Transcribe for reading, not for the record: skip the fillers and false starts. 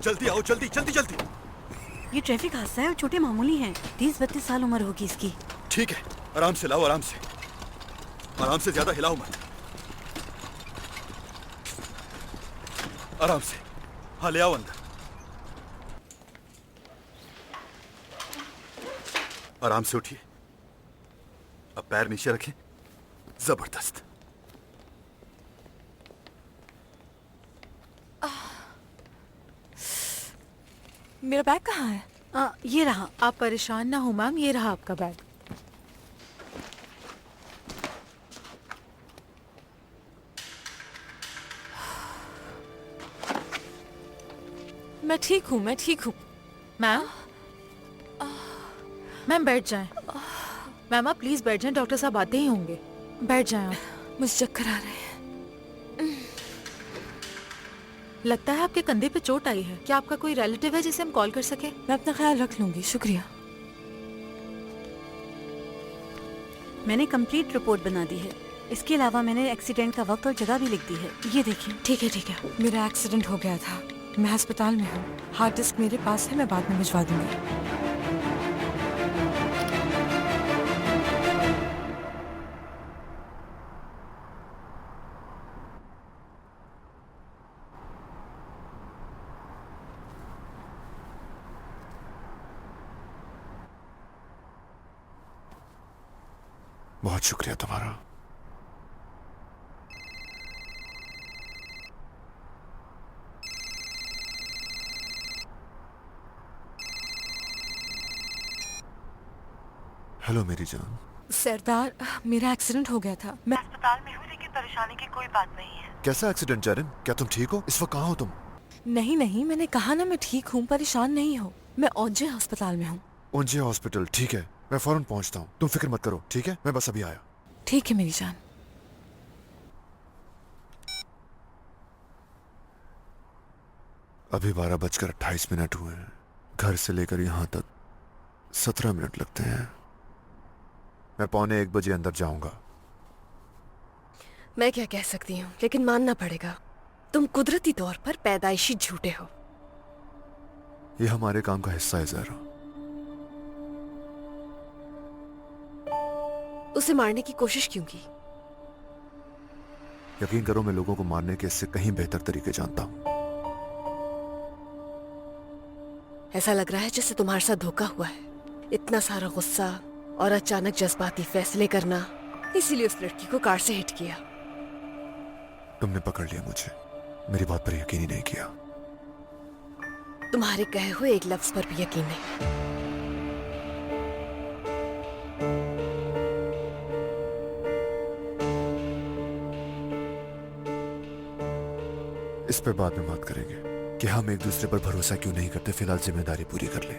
जल्दी आओ, जल्दी जल्दी जल्दी। ये ट्रैफिक हादसा है और छोटे मामूली हैं। 30-32 साल उम्र होगी इसकी। ठीक है, आराम से लाओ, आराम से, आराम से, ज्यादा हिलाओ मत। आराम से। हाँ, ले आओ अंदर। आराम से उठिए। अब पैर नीचे रखें। जबरदस्त। मेरा बैग कहाँ है? ये रहा। आप परेशान ना हो मैम, ये रहा आपका बैग। मैं ठीक हूँ, मैं ठीक हूँ। मैम मैम बैठ जाएं। मैम आप प्लीज बैठ जाएं, डॉक्टर साहब आते ही होंगे। बैठ जाएं आप। मुझे चक्कर आ रहे हैं। लगता है आपके कंधे पे चोट आई है। क्या आपका कोई रिलेटिव है जिसे हम कॉल कर सके? मैं अपना ख्याल रख लूंगी, शुक्रिया। मैंने कंप्लीट रिपोर्ट बना दी है। इसके अलावा मैंने एक्सीडेंट का वक्त और जगह भी लिख दी है। ये देखिए। ठीक है ठीक है। मेरा एक्सीडेंट हो गया था, मैं अस्पताल में हूँ। हार्ड डिस्क मेरे पास है, मैं बाद में भिजवा दूंगी। बहुत शुक्रिया तुम्हारा। हेलो मेरी जान। सरदार, मेरा एक्सीडेंट हो गया था। मैं अस्पताल में हूँ, लेकिन परेशानी की कोई बात नहीं है। कैसा एक्सीडेंट जरिन? क्या तुम ठीक हो? इस वक्त कहाँ हो तुम? नहीं नहीं, मैंने कहा ना मैं ठीक हूँ, परेशान नहीं हो। मैं ओजे अस्पताल में हूँ। ओजे हॉस्पिटल? ठीक है, मैं फौरन पहुंचता हूँ। तुम फिक्र मत करो, ठीक है? मैं बस अभी आया। ठीक है मेरी जान। अभी 12:28 हुए हैं। घर से लेकर यहाँ तक 17 मिनट लगते हैं। मैं 12:45 अंदर जाऊंगा। मैं क्या कह सकती हूँ, लेकिन मानना पड़ेगा तुम कुदरती तौर पर पैदाइशी झूठे हो। ये हमारे काम का हिस्सा है ज़रा। उसे मारने की कोशिश क्यों की? यकीन करो, मैं लोगों को मारने के इससे कहीं बेहतर तरीके जानता हूँ। ऐसा लग रहा है जैसे तुम्हारे साथ धोखा हुआ है। इतना सारा गुस्सा और अचानक जज्बाती फैसले करना, इसीलिए उस लड़की को कार से हिट किया। तुमने पकड़ लिया मुझे, मेरी बात पर यकीन ही नहीं किया। तुम्हारे कहे हुए एक लफ्ज पर भी यकीन नहीं। इस पर बाद में बात करेंगे कि हम एक दूसरे पर भरोसा क्यों नहीं करते। फिलहाल जिम्मेदारी पूरी कर ले।